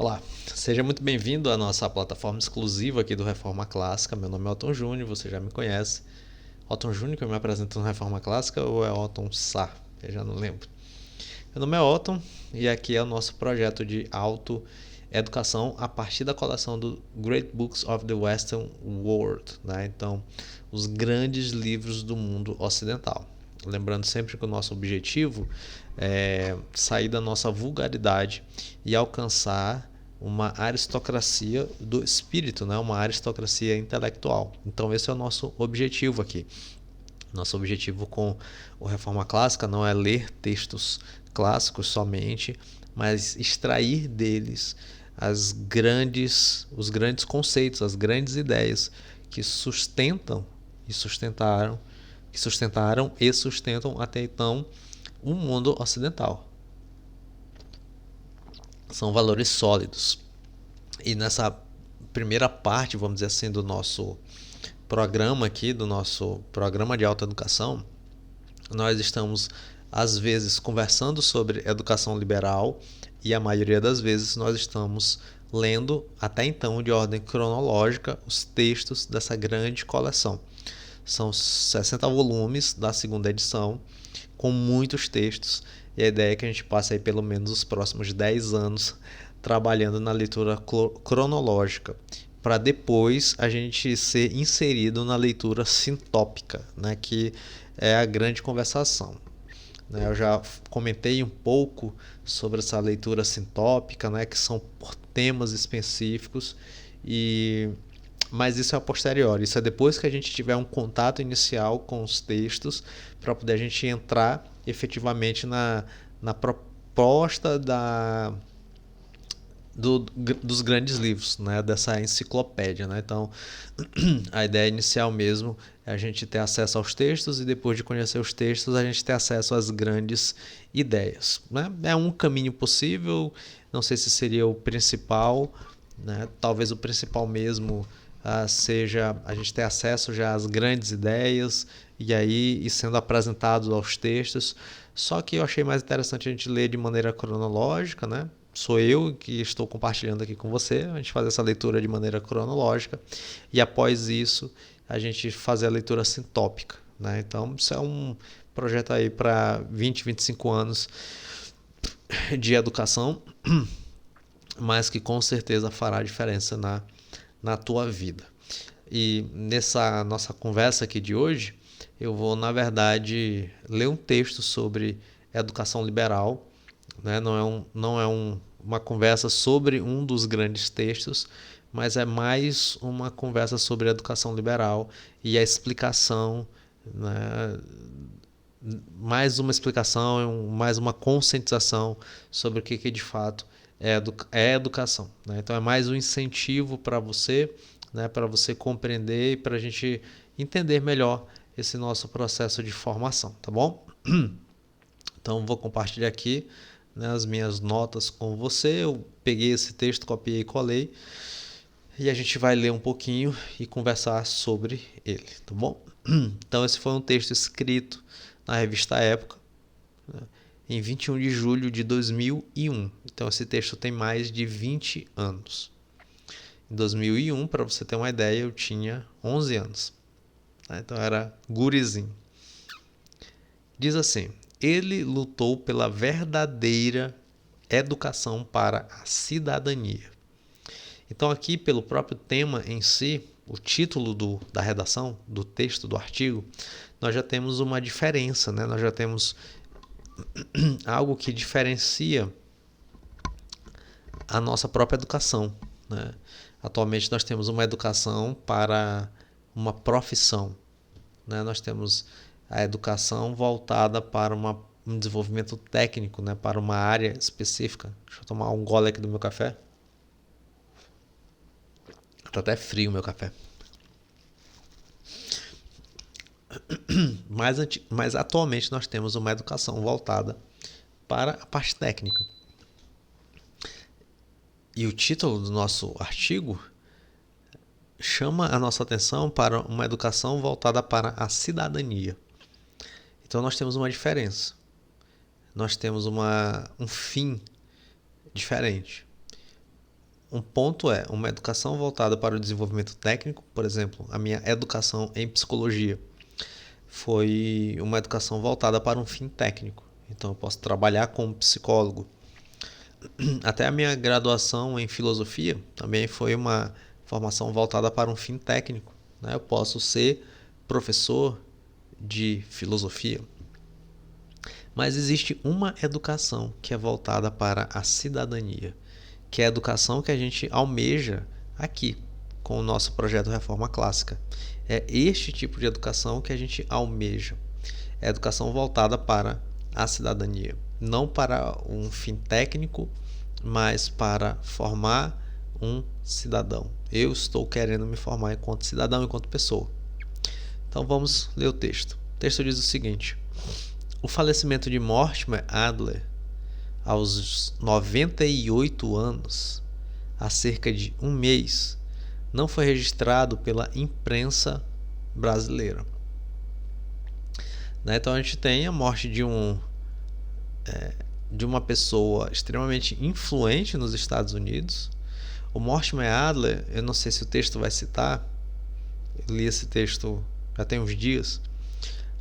Olá, seja muito bem-vindo à nossa plataforma exclusiva aqui do Reforma Clássica. Meu nome é Otton Júnior, você já me conhece. Otton Júnior que eu me apresento no Reforma Clássica ou é Otton Sá? Eu já não lembro. Meu nome é Otton e aqui é o nosso projeto de autoeducação a partir da coleção do Great Books of the Western World, né? Então, os grandes livros do mundo ocidental. Lembrando sempre que o nosso objetivo é sair da nossa vulgaridade e alcançar uma aristocracia do espírito, né? Uma aristocracia intelectual. Então esse é o nosso objetivo aqui. Nosso objetivo com o Reforma Clássica não é ler textos clássicos somente, mas extrair deles os grandes conceitos, as grandes ideias que sustentam e sustentaram e sustentam até então o mundo ocidental. São valores sólidos. E nessa primeira parte, vamos dizer assim, do nosso programa aqui, do nosso programa de autoeducação, nós estamos às vezes conversando sobre educação liberal e a maioria das vezes nós estamos lendo até então de ordem cronológica os textos dessa grande coleção. São 60 volumes da segunda edição com muitos textos e a ideia é que a gente passe aí pelo menos os próximos 10 anos trabalhando na leitura cronológica, para depois a gente ser inserido na leitura sintópica, né, que é a grande conversação. Eu já comentei um pouco sobre essa leitura sintópica, né, que são por temas específicos, mas isso é a posteriori, isso é depois que a gente tiver um contato inicial com os textos, para poder a gente entrar efetivamente na proposta dos grandes livros, né, dessa enciclopédia, né? Então, a ideia inicial mesmo é a gente ter acesso aos textos e depois de conhecer os textos a gente ter acesso às grandes ideias, né? É um caminho possível, não sei se seria o principal, né? Talvez o principal mesmo seja a gente ter acesso já às grandes ideias e aí ir sendo apresentado aos textos. Só que eu achei mais interessante a gente ler de maneira cronológica, né? Sou eu que estou compartilhando aqui com você, a gente faz essa leitura de maneira cronológica e após isso a gente fazer a leitura sintópica, né? Então isso é um projeto aí para 20, 25 anos de educação, mas que com certeza fará diferença na tua vida. E nessa nossa conversa aqui de hoje, eu vou, na verdade, ler um texto sobre educação liberal, né? Não é uma conversa sobre um dos grandes textos, mas é mais uma conversa sobre a educação liberal e a explicação, né? Mais uma explicação, mais uma conscientização sobre o que de fato é educação, né? Então é mais um incentivo para você, né? Para você compreender e para a gente entender melhor esse nosso processo de formação, tá bom? Então vou compartilhar aqui, né, as minhas notas com você. Eu peguei esse texto, copiei e colei e a gente vai ler um pouquinho e conversar sobre ele, tá bom? Então esse foi um texto escrito na revista Época, né, em 21 de julho de 2001. Então esse texto tem mais de 20 anos. Em 2001, para você ter uma ideia, eu tinha 11 anos. Então era gurizinho. Diz assim: ele lutou pela verdadeira educação para a cidadania. Então aqui, pelo próprio tema em si, o título da redação, do texto, do artigo, nós já temos uma diferença, né? Nós já temos algo que diferencia a nossa própria educação, né? Atualmente nós temos uma educação para uma profissão, né? Nós temos a educação voltada para um desenvolvimento técnico, né? Para uma área específica. Deixa eu tomar um gole aqui do meu café. Está até frio o meu café. Mas atualmente nós temos uma educação voltada para a parte técnica. E o título do nosso artigo chama a nossa atenção para uma educação voltada para a cidadania. Então nós temos uma diferença. Nós temos um fim diferente. um ponto é uma educação voltada para o desenvolvimento técnico. Por exemplo, a minha educação em psicologia foi uma educação voltada para um fim técnico. Então eu posso trabalhar como psicólogo. Até a minha graduação em filosofia também foi uma formação voltada para um fim técnico, né? Eu posso ser professor de filosofia. Mas existe uma educação que é voltada para a cidadania, que é a educação que a gente almeja aqui com o nosso projeto Reforma Clássica. É este tipo de educação que a gente almeja. É a educação voltada para a cidadania, não para um fim técnico, mas para formar um cidadão. Eu estou querendo me formar enquanto cidadão, enquanto pessoa. Então vamos ler o texto. O texto diz o seguinte: o falecimento de Mortimer Adler, aos 98 anos, há cerca de um mês, não foi registrado pela imprensa brasileira. Então a gente tem a morte de uma pessoa extremamente influente nos Estados Unidos. O Mortimer Adler, eu não sei se o texto vai citar, eu li esse texto já tem uns dias,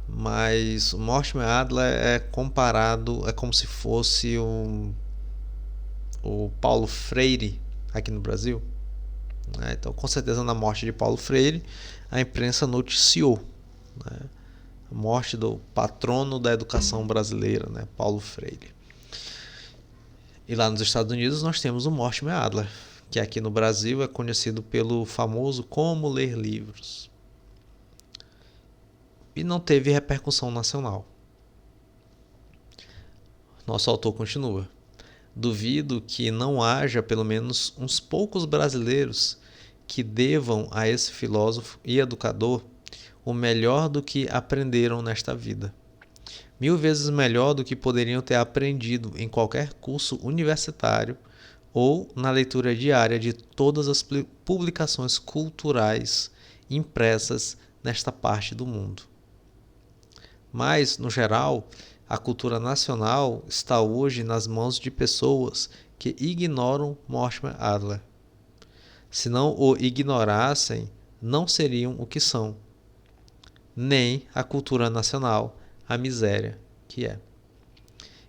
mas o Mortimer Adler é comparado, é como se fosse o Paulo Freire aqui no Brasil. Então, com certeza, na morte de Paulo Freire, a imprensa noticiou a morte do patrono da educação brasileira, Paulo Freire. E lá nos Estados Unidos nós temos o Mortimer Adler, que aqui no Brasil é conhecido pelo famoso Como Ler Livros. E não teve repercussão nacional. Nosso autor continua: duvido que não haja pelo menos uns poucos brasileiros que devam a esse filósofo e educador o melhor do que aprenderam nesta vida. 1000 vezes melhor do que poderiam ter aprendido em qualquer curso universitário ou na leitura diária de todas as publicações culturais impressas nesta parte do mundo. Mas, no geral, a cultura nacional está hoje nas mãos de pessoas que ignoram Mortimer Adler. Se não o ignorassem, não seriam o que são, nem a cultura nacional a miséria que é.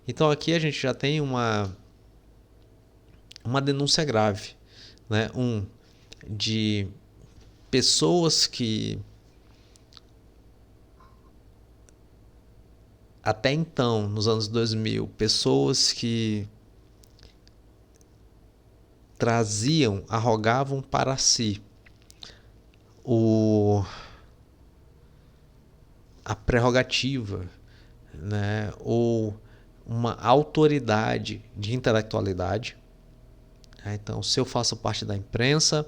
Então aqui a gente já tem uma denúncia grave, de pessoas que até então, nos anos 2000, pessoas que arrogavam para si a prerrogativa, ou uma autoridade de intelectualidade. Então, se eu faço parte da imprensa,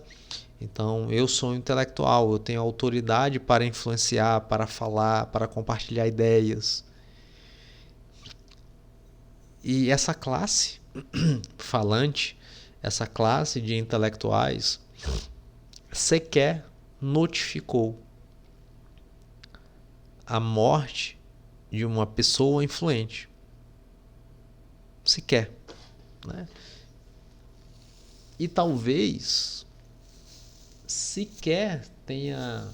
então eu sou um intelectual, eu tenho autoridade para influenciar, para falar, para compartilhar ideias. E essa classe falante, essa classe de intelectuais, sequer notificou a morte de uma pessoa influente. Sequer. E talvez sequer tenha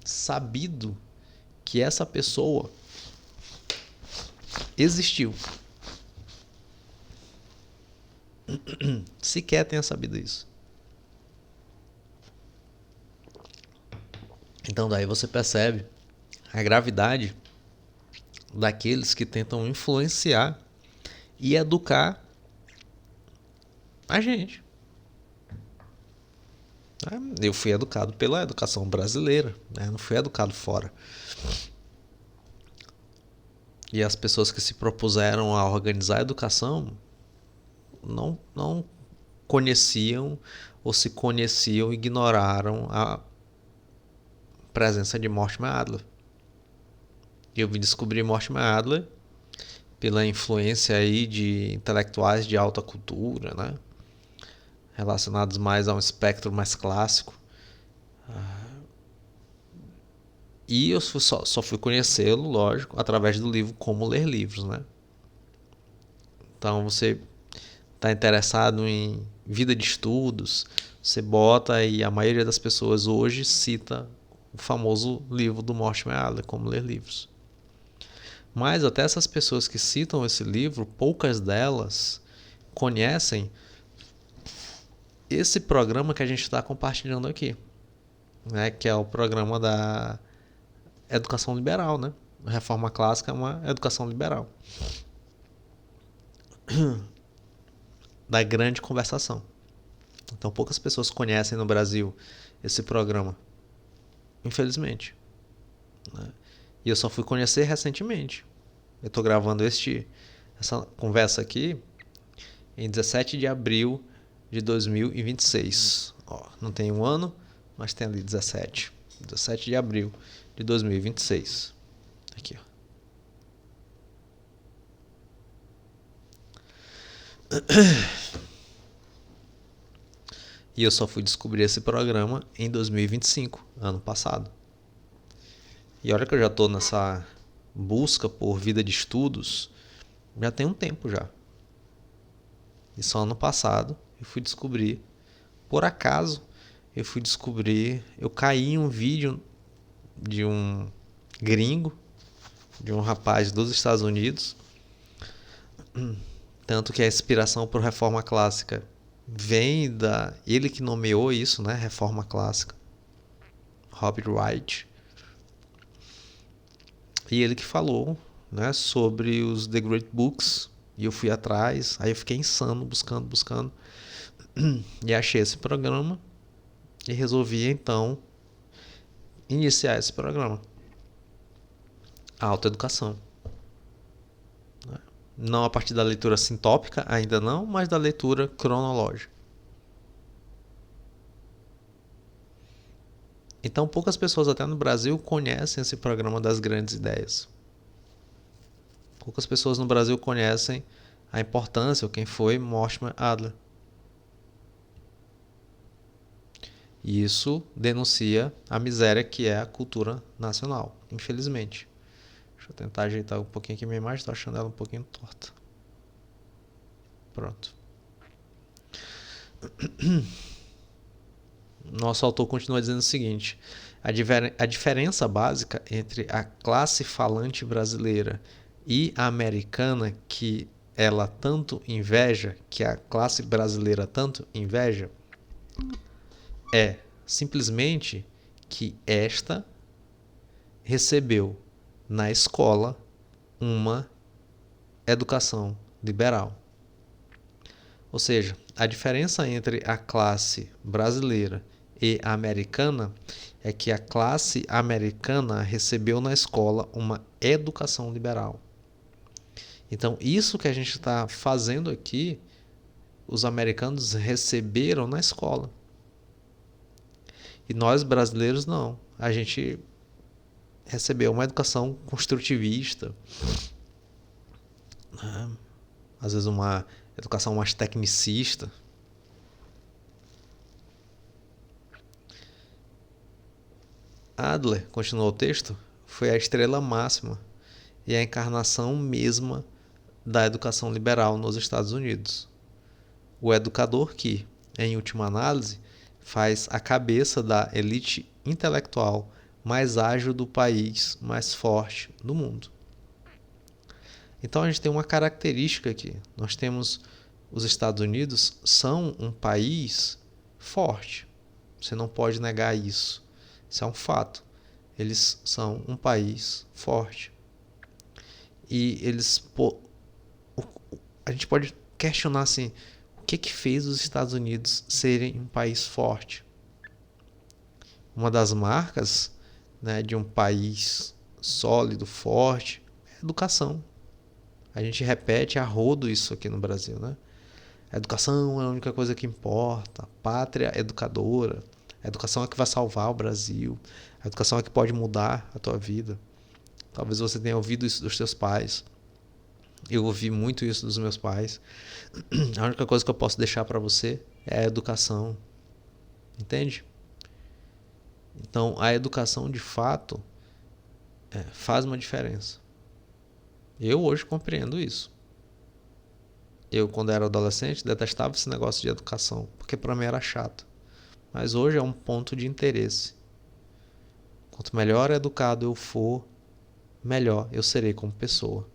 sabido que essa pessoa existiu. Sequer tenha sabido isso. Então daí você percebe a gravidade daqueles que tentam influenciar e educar a gente. Eu fui educado pela educação brasileira, não fui educado fora. E as pessoas que se propuseram a organizar a educação não conheciam, ou se conheciam, ignoraram a presença de Mortimer Adler. E eu vim descobrir Mortimer Adler pela influência aí de intelectuais de alta cultura, relacionados mais a um espectro mais clássico. E eu só fui conhecê-lo, lógico, através do livro Como Ler Livros, Então você está interessado em vida de estudos, você bota e a maioria das pessoas hoje cita o famoso livro do Mortimer Adler, Como Ler Livros. Mas até essas pessoas que citam esse livro, poucas delas conhecem esse programa que a gente está compartilhando aqui, né? Que é o programa da educação liberal, né? A reforma clássica é uma educação liberal. Da grande conversação. Então poucas pessoas conhecem no Brasil esse programa, infelizmente, né? E eu só fui conhecer recentemente. Eu estou gravando essa conversa aqui em 17 de abril de 2026. Ó, não tem um ano, mas tem ali 17 de abril de 2026. Aqui, ó. E eu só fui descobrir esse programa em 2025, ano passado. E olha que eu já estou nessa busca por vida de estudos, já tem um tempo já. E só ano passado eu fui descobrir, por acaso, eu caí em um vídeo de um gringo, de um rapaz dos Estados Unidos, tanto que a inspiração por Reforma Clássica vem ele que nomeou isso, né, Reforma Clássica, Robert Wright, e ele que falou, né, sobre os The Great Books, e eu fui atrás, aí eu fiquei insano buscando, e achei esse programa e resolvi então iniciar esse programa, a autoeducação. Não a partir da leitura sintópica, ainda não, mas da leitura cronológica. Então poucas pessoas até no Brasil conhecem esse programa das grandes ideias. Poucas pessoas no Brasil conhecem a importância, ou quem foi Mortimer Adler. E isso denuncia a miséria que é a cultura nacional, infelizmente. Deixa eu tentar ajeitar um pouquinho aqui minha imagem, estou achando ela um pouquinho torta. Pronto. Nosso autor continua dizendo o seguinte: a diferença básica entre a classe falante brasileira e a americana, que ela tanto inveja, que a classe brasileira tanto inveja, é simplesmente que esta recebeu na escola uma educação liberal. Ou seja, a diferença entre a classe brasileira e a americana é que a classe americana recebeu na escola uma educação liberal. Então, isso que a gente está fazendo aqui, os americanos receberam na escola. E nós brasileiros não. A gente recebeu uma educação construtivista, né? Às vezes uma educação mais tecnicista. Adler, continuou o texto, foi a estrela máxima e a encarnação mesma da educação liberal nos Estados Unidos. O educador que, em última análise, faz a cabeça da elite intelectual mais ágil do país, mais forte do mundo. Então a gente tem uma característica aqui. Nós temos os Estados Unidos são um país forte. Você não pode negar isso. Isso é um fato. Eles são um país forte. E a gente pode questionar assim, o que fez os Estados Unidos serem um país forte? Uma das marcas, né, de um país sólido, forte, é a educação. A gente repete a rodo isso aqui no Brasil, né? A educação é a única coisa que importa. A pátria educadora. A educação é que vai salvar o Brasil. A educação é que pode mudar a tua vida. Talvez você tenha ouvido isso dos teus pais. Eu ouvi muito isso dos meus pais. A única coisa que eu posso deixar para você é a educação. Entende? Então, a educação, de fato, faz uma diferença. Eu hoje compreendo isso. Eu, quando era adolescente, detestava esse negócio de educação, porque para mim era chato. Mas hoje é um ponto de interesse. Quanto melhor educado eu for, melhor eu serei como pessoa.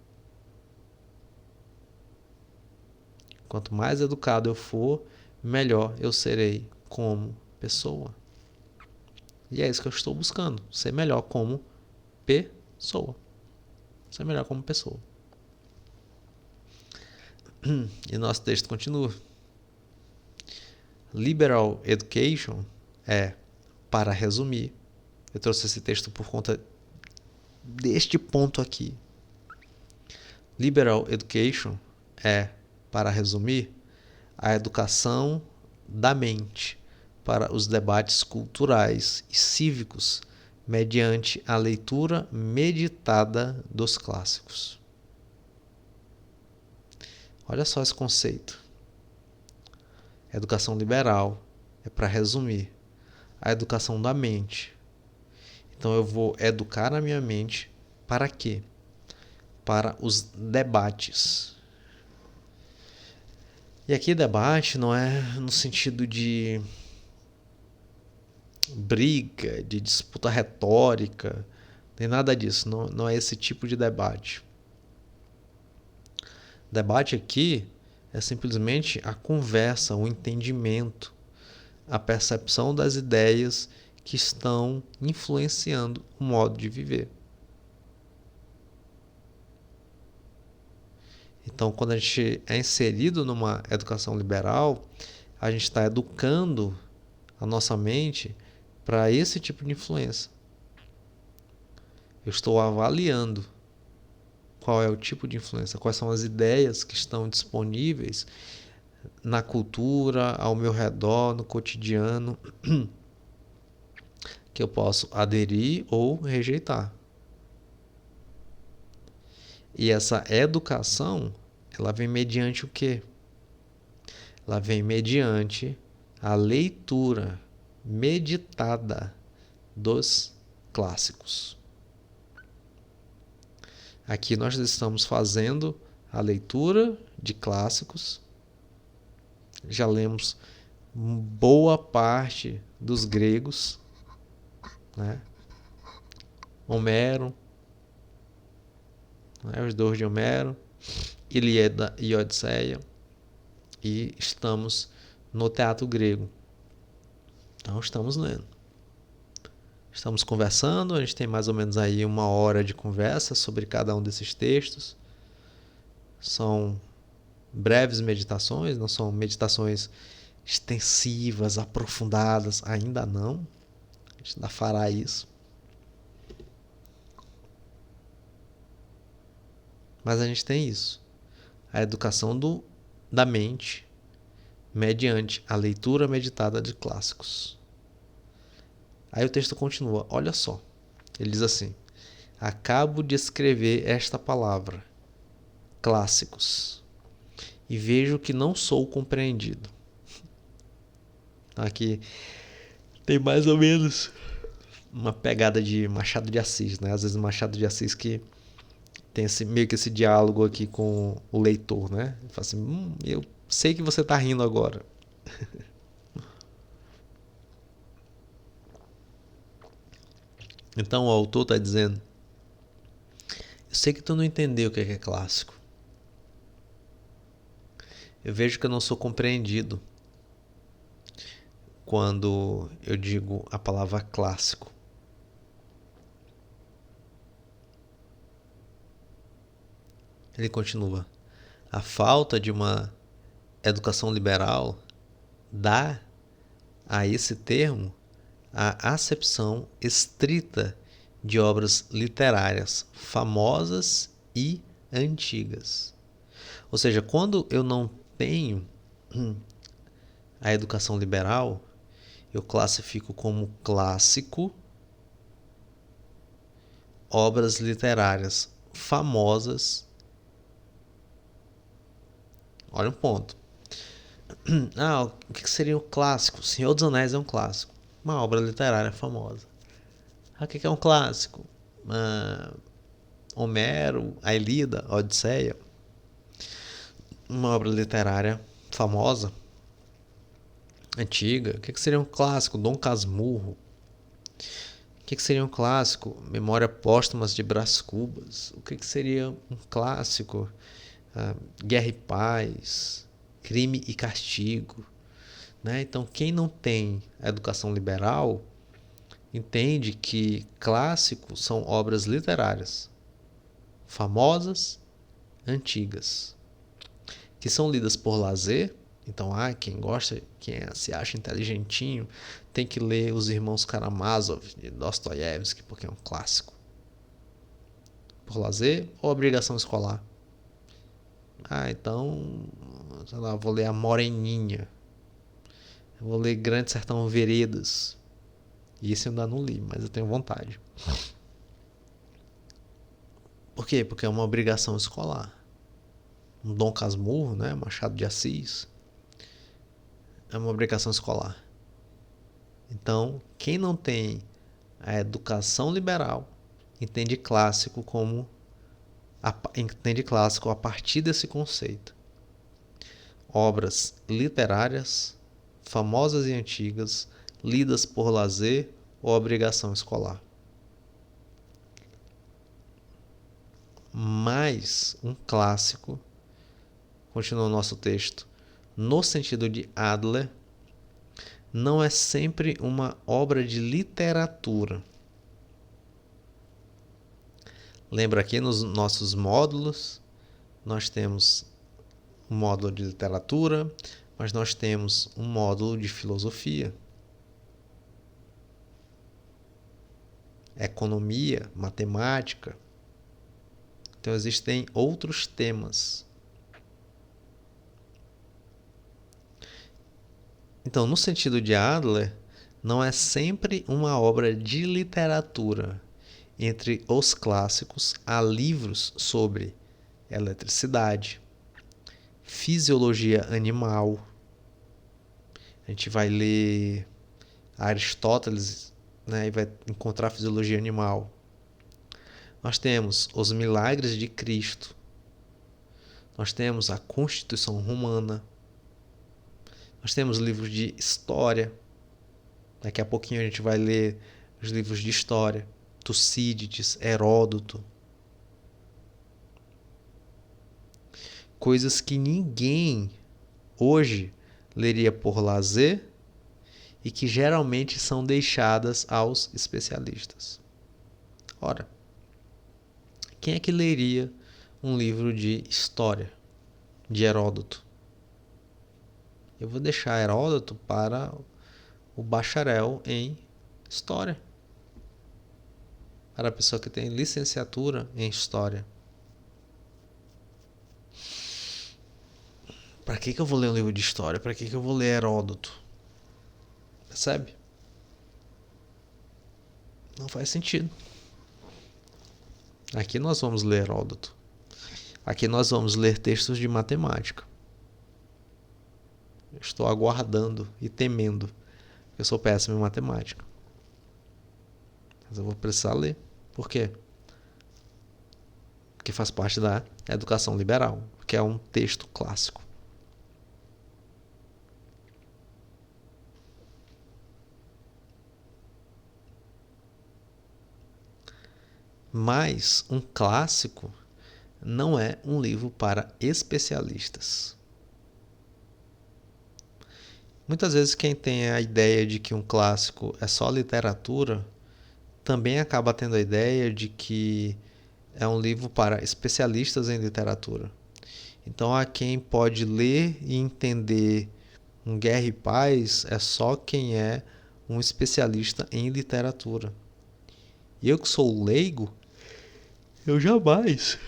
Quanto mais educado eu for, melhor eu serei como pessoa. E é isso que eu estou buscando, ser melhor como pessoa. Ser melhor como pessoa. E nosso texto continua. Liberal education é, para resumir, eu trouxe esse texto por conta deste ponto aqui. Liberal education é, para resumir, a educação da mente para os debates culturais e cívicos mediante a leitura meditada dos clássicos. Olha só esse conceito. Educação liberal é, para resumir, a educação da mente. Então eu vou educar a minha mente para quê? Para os debates. E aqui debate não é no sentido de briga, de disputa retórica, nem nada disso. Não é esse tipo de debate. Debate aqui é simplesmente a conversa, o entendimento, a percepção das ideias que estão influenciando o modo de viver. Então, quando a gente é inserido numa educação liberal, a gente está educando a nossa mente para esse tipo de influência. Eu estou avaliando qual é o tipo de influência, quais são as ideias que estão disponíveis na cultura, ao meu redor, no cotidiano, que eu posso aderir ou rejeitar. E essa educação, ela vem mediante o quê? Ela vem mediante a leitura meditada dos clássicos. Aqui nós estamos fazendo a leitura de clássicos. Já lemos boa parte dos gregos, né? Homero, né? Os dois de Homero, Ilíada e Odisseia, e estamos no teatro grego. Então estamos lendo. Estamos conversando, a gente tem mais ou menos aí 1 hora de conversa sobre cada um desses textos. São breves meditações, não são meditações extensivas, aprofundadas, ainda não. A gente ainda fará isso. Mas a gente tem isso. A educação da mente mediante a leitura meditada de clássicos. Aí o texto continua, olha só. Ele diz assim: acabo de escrever esta palavra, clássicos, e vejo que não sou compreendido. Aqui tem mais ou menos uma pegada de Machado de Assis, né? Às vezes Machado de Assis que tem meio que esse diálogo aqui com o leitor, né? Ele fala assim, eu sei que você está rindo agora. Então o autor está dizendo, eu sei que tu não entendeu o que é clássico. Eu vejo que eu não sou compreendido quando eu digo a palavra clássico. Ele continua, a falta de uma educação liberal dá a esse termo a acepção estrita de obras literárias famosas e antigas. Ou seja, quando eu não tenho a educação liberal, eu classifico como clássico obras literárias famosas. Olha um ponto. O que seria um clássico? Senhor dos Anéis é um clássico. Uma obra literária famosa. O que é um clássico? Homero, a Ilíada, a Odisseia. uma obra literária famosa, antiga? O que seria um clássico? Dom Casmurro. O que seria um clássico? Memória Póstumas de Brás Cubas. O que seria um clássico? Guerra e Paz, Crime e Castigo. Né? Então, quem não tem a educação liberal entende que clássicos são obras literárias famosas, antigas, que são lidas por lazer. Então, quem gosta, se acha inteligentinho, tem que ler Os Irmãos Karamazov, de Dostoiévski, porque é um clássico. Por lazer ou obrigação escolar? Então, sei lá, vou ler A Moreninha. Eu vou ler Grande Sertão Veredas. Isso eu ainda não li, mas eu tenho vontade. Por quê? Porque é uma obrigação escolar. Um Dom Casmurro, né? Machado de Assis. É uma obrigação escolar. Então, quem não tem a educação liberal entende clássico a partir desse conceito. Obras literárias, famosas e antigas, lidas por lazer ou obrigação escolar. Mas um clássico, continua o nosso texto, no sentido de Adler, não é sempre uma obra de literatura. Lembra aqui nos nossos módulos, nós temos um módulo de literatura, mas nós temos um módulo de filosofia, economia, matemática. Então existem outros temas. Então, no sentido de Adler, não é sempre uma obra de literatura. Entre os clássicos, há livros sobre eletricidade, fisiologia animal. A gente vai ler Aristóteles, né, e vai encontrar fisiologia animal. Nós temos os milagres de Cristo. Nós temos a Constituição Romana. Nós temos livros de história. Daqui a pouquinho a gente vai ler os livros de história. Tucídides, Heródoto. Coisas que ninguém hoje leria por lazer e que geralmente são deixadas aos especialistas. Ora, quem é que leria um livro de história de Heródoto? Eu vou deixar Heródoto para o bacharel em história, para a pessoa que tem licenciatura em história. Para que eu vou ler um livro de história? Para que eu vou ler Heródoto? Percebe? Não faz sentido. Aqui nós vamos ler Heródoto. Aqui nós vamos ler textos de matemática. Estou aguardando e temendo. Eu sou péssimo em matemática. Mas eu vou precisar ler. Por quê? Porque faz parte da educação liberal, que é um texto clássico. Mas um clássico não é um livro para especialistas. Muitas vezes quem tem a ideia de que um clássico é só literatura, também acaba tendo a ideia de que é um livro para especialistas em literatura. Então, há quem pode ler e entender um Guerra e Paz é só quem é um especialista em literatura. E eu que sou leigo, eu jamais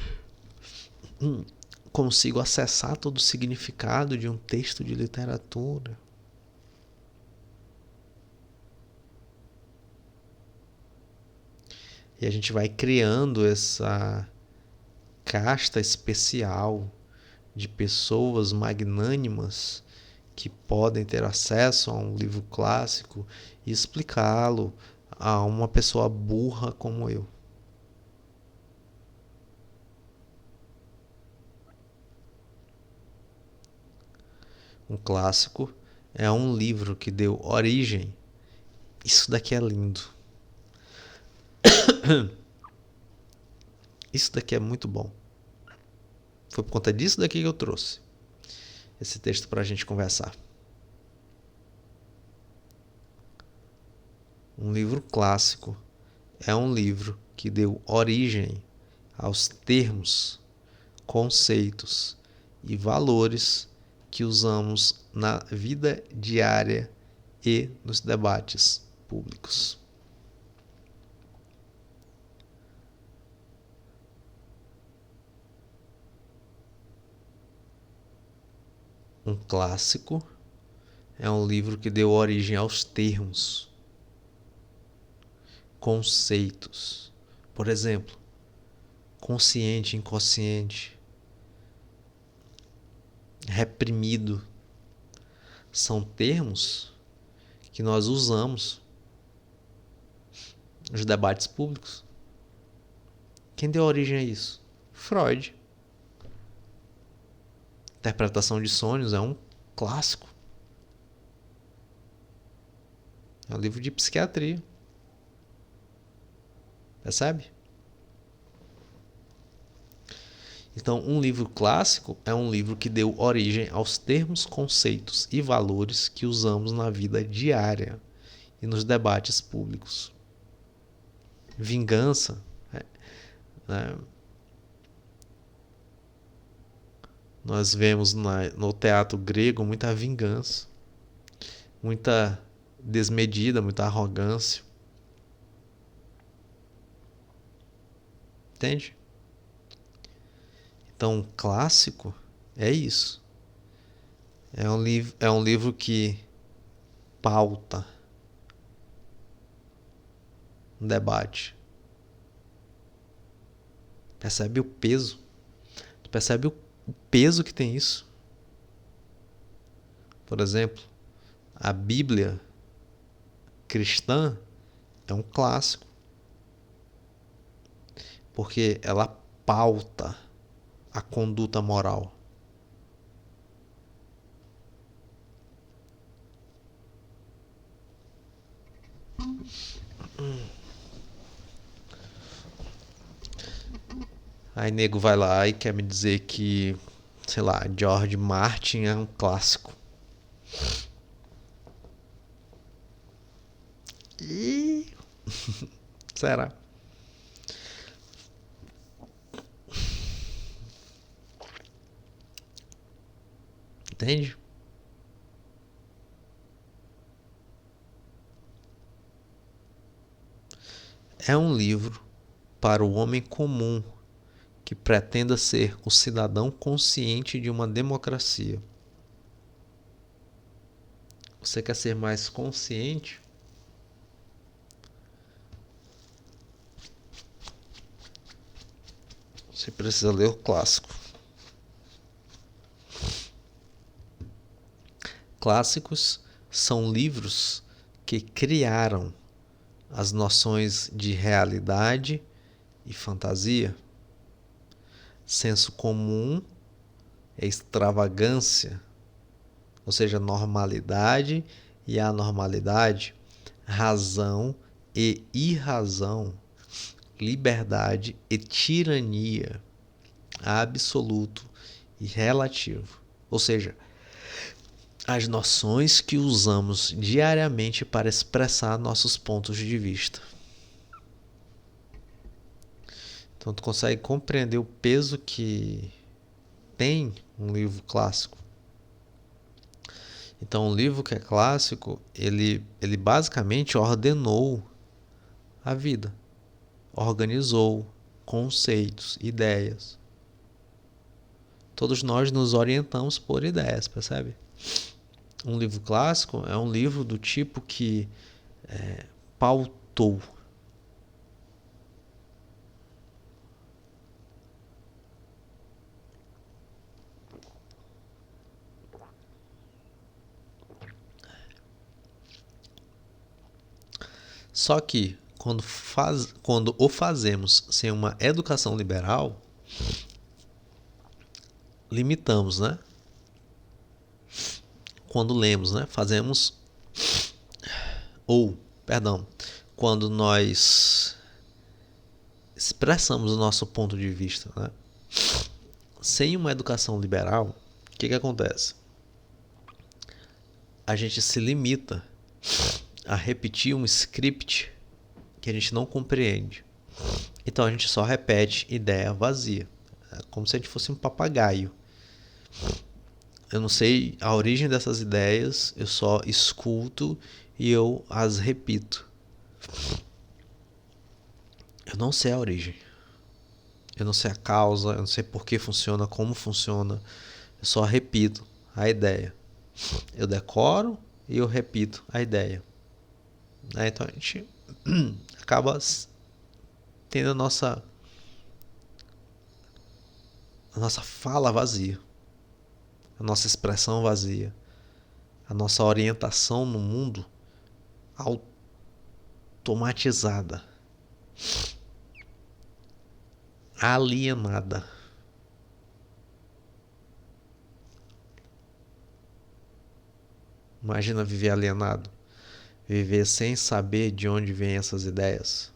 consigo acessar todo o significado de um texto de literatura. E a gente vai criando essa casta especial de pessoas magnânimas que podem ter acesso a um livro clássico e explicá-lo a uma pessoa burra como eu. Um clássico é um livro que deu origem. Isso daqui é lindo. Isso daqui é muito bom. Foi por conta disso daqui que eu trouxe esse texto para a gente conversar. Um livro clássico é um livro que deu origem aos termos, conceitos e valores que usamos na vida diária e nos debates públicos. Um clássico é um livro que deu origem aos termos, conceitos. Por exemplo, consciente, inconsciente, reprimido. São termos que nós usamos nos debates públicos. Quem deu origem a isso? Freud. Interpretação de sonhos é um clássico. É um livro de psiquiatria. Percebe? Então, um livro clássico é um livro que deu origem aos termos, conceitos e valores que usamos na vida diária e nos debates públicos. Vingança, né? Nós vemos no teatro grego muita vingança, muita desmedida, muita arrogância. Entende? Então, clássico é isso. É um livro que pauta um debate. Percebe o peso? Tu percebe o peso que tem isso? Por exemplo, a Bíblia cristã é um clássico, porque ela pauta a conduta moral. Aí nego vai lá e quer me dizer que, sei lá, George Martin é um clássico. E será? Entende? É um livro para o homem comum que pretenda ser o cidadão consciente de uma democracia. Você quer ser mais consciente? Você precisa ler o clássico. Clássicos são livros que criaram as noções de realidade e fantasia. Senso comum é extravagância, ou seja, normalidade e anormalidade, razão e irrazão, liberdade e tirania, absoluto e relativo. Ou seja, as noções que usamos diariamente para expressar nossos pontos de vista. Então tu consegue compreender o peso que tem um livro clássico. Então um livro que é clássico, ele basicamente ordenou a vida. Organizou conceitos, ideias. Todos nós nos orientamos por ideias, percebe? Um livro clássico é um livro do tipo que pautou. Só que quando o fazemos sem uma educação liberal, limitamos, né? quando lemos, né? Quando nós expressamos o nosso ponto de vista, né? Sem uma educação liberal, o que acontece? A gente se limita a repetir um script que a gente não compreende. Então a gente só repete ideia vazia. É como se a gente fosse um papagaio. Eu não sei a origem dessas ideias, eu só escuto e eu as repito. Eu não sei a origem. Eu não sei a causa, eu não sei por que funciona, como funciona. Eu só repito a ideia. Eu decoro e eu repito a ideia. Então a gente acaba tendo a nossa fala vazia, a nossa expressão vazia, a nossa orientação no mundo automatizada, alienada. Imagina viver alienado, viver sem saber de onde vêm essas ideias.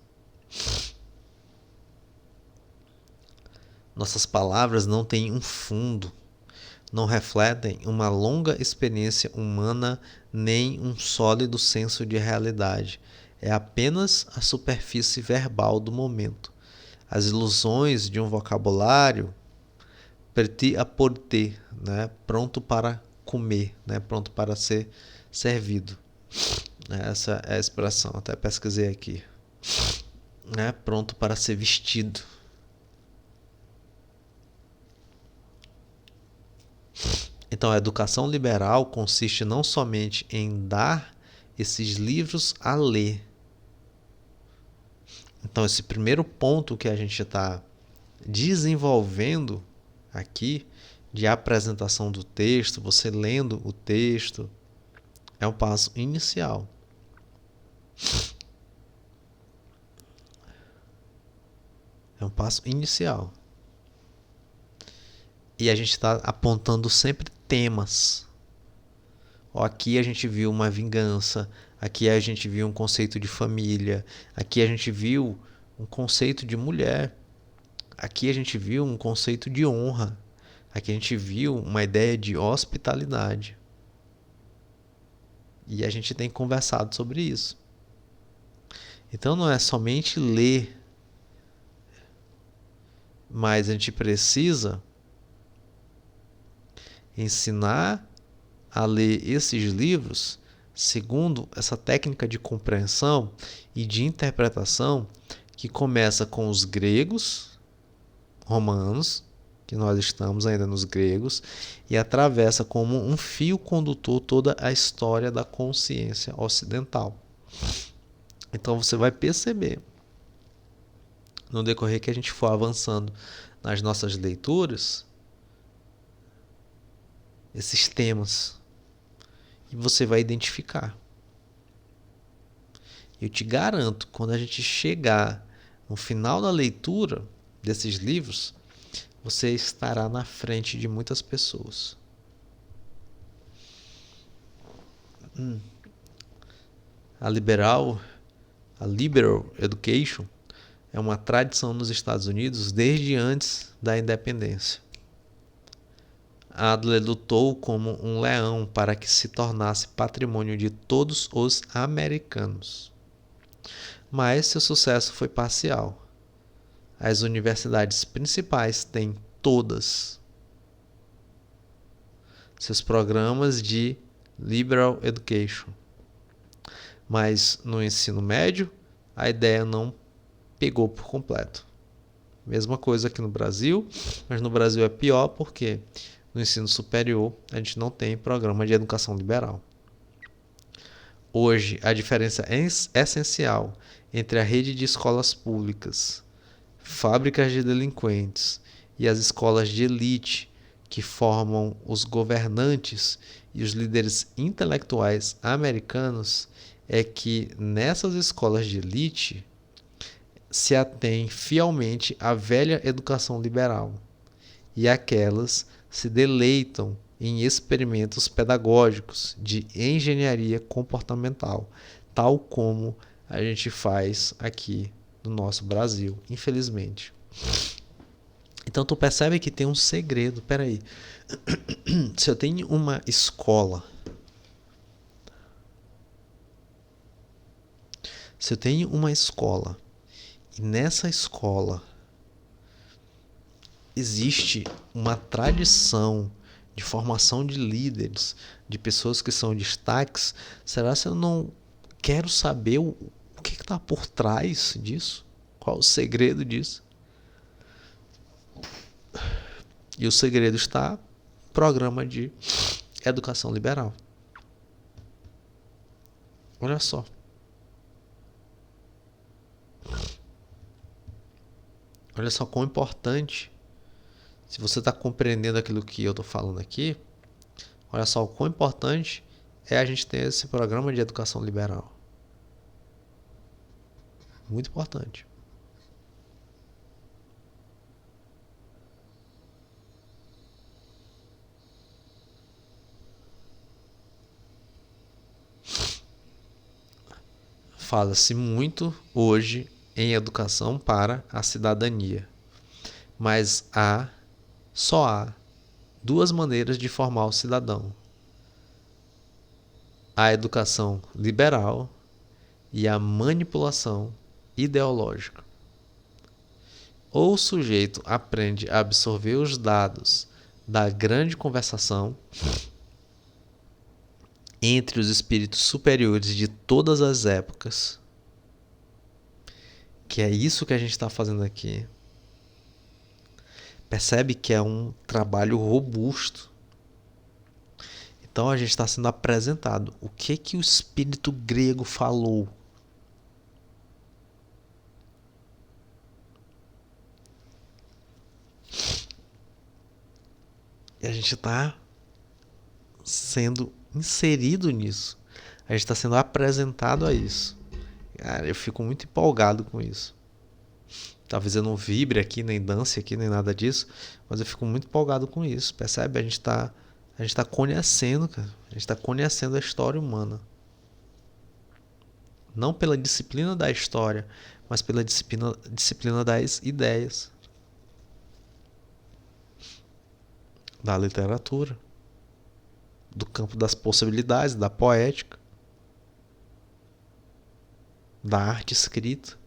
Nossas palavras não têm um fundo, não refletem uma longa experiência humana nem um sólido senso de realidade. É apenas a superfície verbal do momento. As ilusões de um vocabulário petit à portée, né? Pronto para comer, né? Pronto para ser servido. Essa é a expressão, até pesquisei aqui. Né? Pronto para ser vestido. Então, a educação liberal consiste não somente em dar esses livros a ler. Então, esse primeiro ponto que a gente está desenvolvendo aqui, de apresentação do texto, você lendo o texto, é um passo inicial. É um passo inicial. E a gente está apontando sempre temas. Aqui a gente viu uma vingança, aqui a gente viu um conceito de família, aqui a gente viu um conceito de mulher, aqui a gente viu um conceito de honra, aqui a gente viu uma ideia de hospitalidade. E a gente tem conversado sobre isso. Então não é somente ler, mas a gente precisa ensinar a ler esses livros segundo essa técnica de compreensão e de interpretação que começa com os gregos, romanos, que nós estamos ainda nos gregos, e atravessa como um fio condutor toda a história da consciência ocidental. Então você vai perceber, no decorrer que a gente for avançando nas nossas leituras, esses temas, e você vai identificar. Eu te garanto, quando a gente chegar no final da leitura desses livros, você estará na frente de muitas pessoas. A liberal education é uma tradição nos Estados Unidos desde antes da independência. Adler lutou como um leão para que se tornasse patrimônio de todos os americanos. Mas seu sucesso foi parcial. As universidades principais têm todas seus programas de liberal education. Mas no ensino médio, a ideia não pegou por completo. Mesma coisa aqui no Brasil, mas no Brasil é pior porque no ensino superior a gente não tem programa de educação liberal. Hoje, a diferença é essencial entre a rede de escolas públicas, fábricas de delinquentes e as escolas de elite que formam os governantes e os líderes intelectuais americanos é que nessas escolas de elite se atém fielmente à velha educação liberal e aquelas se deleitam em experimentos pedagógicos de engenharia comportamental, tal como a gente faz aqui no nosso Brasil, infelizmente. Então tu percebe que tem um segredo. Peraí, se eu tenho uma escola, e nessa escola existe uma tradição de formação de líderes, de pessoas que são destaques, será que eu não quero saber o que está por trás disso? Qual o segredo disso? E o segredo está no programa de educação liberal. Olha só. Olha só quão importante. Se você está compreendendo aquilo que eu estou falando aqui, olha só o quão importante é a gente ter esse programa de educação liberal. Muito importante. Fala-se muito hoje em educação para a cidadania, mas só há duas maneiras de formar o cidadão: a educação liberal e a manipulação ideológica. Ou o sujeito aprende a absorver os dados da grande conversação entre os espíritos superiores de todas as épocas, que é isso que a gente está fazendo aqui. Percebe que é um trabalho robusto. Então a gente está sendo apresentado o que o espírito grego falou. E a gente está sendo inserido nisso. A gente está sendo apresentado a isso. Cara, eu fico muito empolgado com isso. Talvez eu não vibre aqui, nem dance aqui, nem nada disso, mas eu fico muito empolgado com isso. Percebe? A gente tá conhecendo, cara. A gente está conhecendo a história humana. Não pela disciplina da história, mas pela disciplina das ideias. Da literatura. Do campo das possibilidades, da poética. Da arte escrita.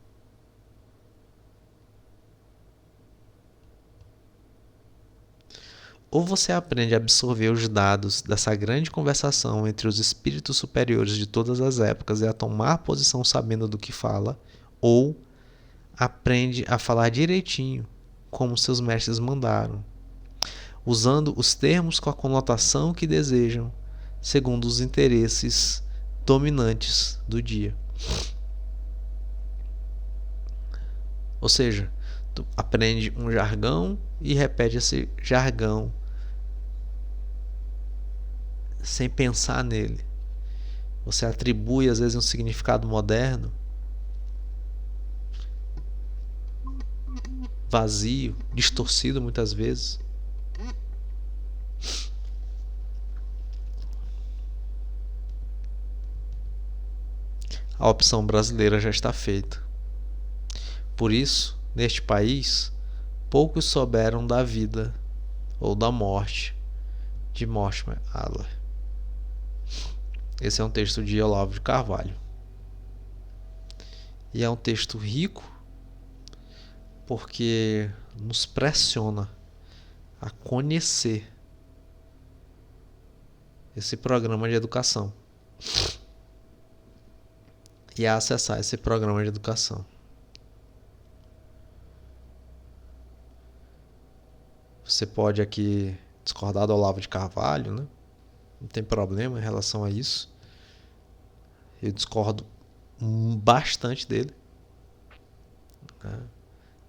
Ou você aprende a absorver os dados dessa grande conversação entre os espíritos superiores de todas as épocas e a tomar posição sabendo do que fala, ou aprende a falar direitinho, como seus mestres mandaram, usando os termos com a conotação que desejam, segundo os interesses dominantes do dia. Ou seja, tu aprende um jargão e repete esse jargão sem pensar nele. Você atribui às vezes um significado moderno, vazio, distorcido muitas vezes. A opção brasileira já está feita. Por isso, neste país, poucos souberam da vida ou da morte de Mortimer Adler. Esse é um texto de Olavo de Carvalho. E é um texto rico porque nos pressiona a conhecer esse programa de educação e a acessar esse programa de educação. Você pode aqui discordar do Olavo de Carvalho, né? Não tem problema em relação a isso. Eu discordo bastante dele. Né?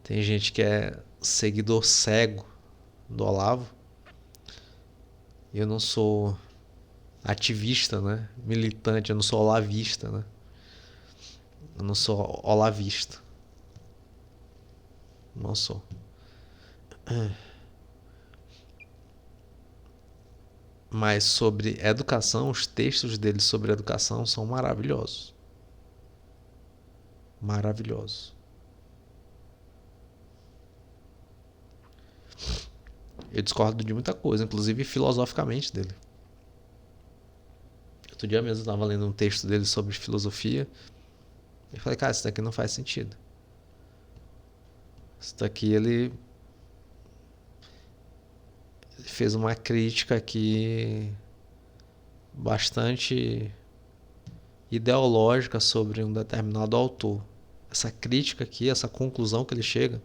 Tem gente que é seguidor cego do Olavo. Eu não sou ativista, né? Militante, eu não sou olavista, né? Eu não sou olavista. Não sou. Mas sobre educação, os textos dele sobre educação são maravilhosos. Maravilhosos. Eu discordo de muita coisa, inclusive filosoficamente dele. Outro dia mesmo eu estava lendo um texto dele sobre filosofia. E falei, cara, isso daqui não faz sentido. Isso daqui ele fez uma crítica aqui bastante ideológica sobre um determinado autor. Essa crítica aqui, essa conclusão que ele chega,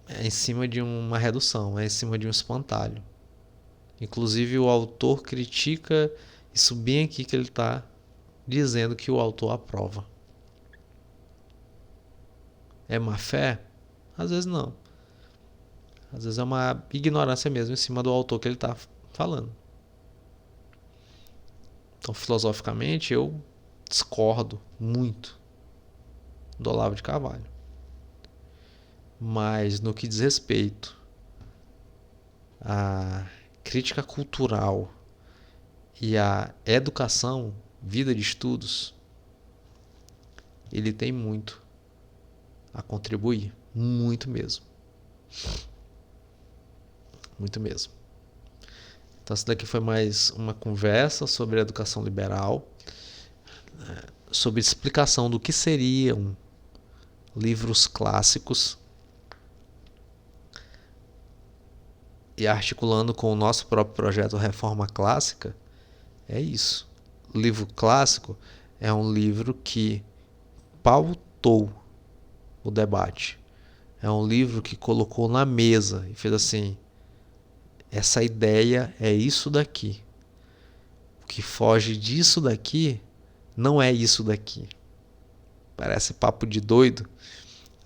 é em cima de uma redução, é em cima de um espantalho. Inclusive o autor critica isso bem aqui que ele está dizendo que o autor aprova. É má fé? Às vezes não. Às vezes é uma ignorância mesmo em cima do autor que ele está falando. Então, filosoficamente, eu discordo muito do Olavo de Carvalho. Mas no que diz respeito à crítica cultural e à educação, vida de estudos, ele tem muito a contribuir. Muito mesmo. Muito mesmo. Então, essa daqui foi mais uma conversa sobre a educação liberal, sobre explicação do que seriam livros clássicos e articulando com o nosso próprio projeto Reforma Clássica. É isso. O livro clássico é um livro que pautou o debate. É um livro que colocou na mesa e fez assim: essa ideia é isso daqui. O que foge disso daqui não é isso daqui. Parece papo de doido,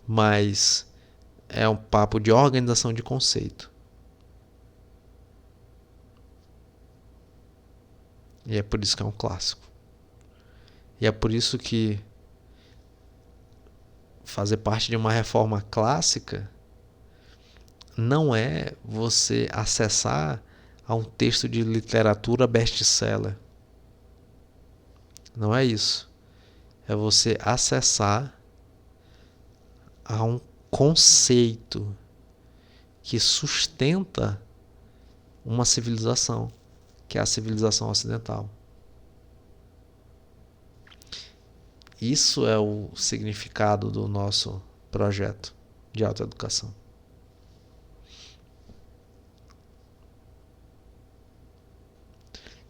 mas é um papo de organização de conceito. E é por isso que é um clássico. E é por isso que fazer parte de uma reforma clássica não é você acessar a um texto de literatura best-seller. Não é isso. É você acessar a um conceito que sustenta uma civilização, que é a civilização ocidental. Isso é o significado do nosso projeto de autoeducação.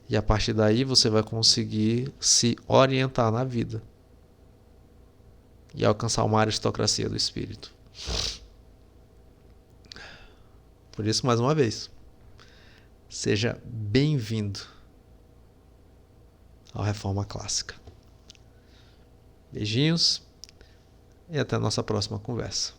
E a partir daí você vai conseguir se orientar na vida e alcançar uma aristocracia do espírito. Por isso, mais uma vez, seja bem-vindo ao Reforma Clássica. Beijinhos e até a nossa próxima conversa.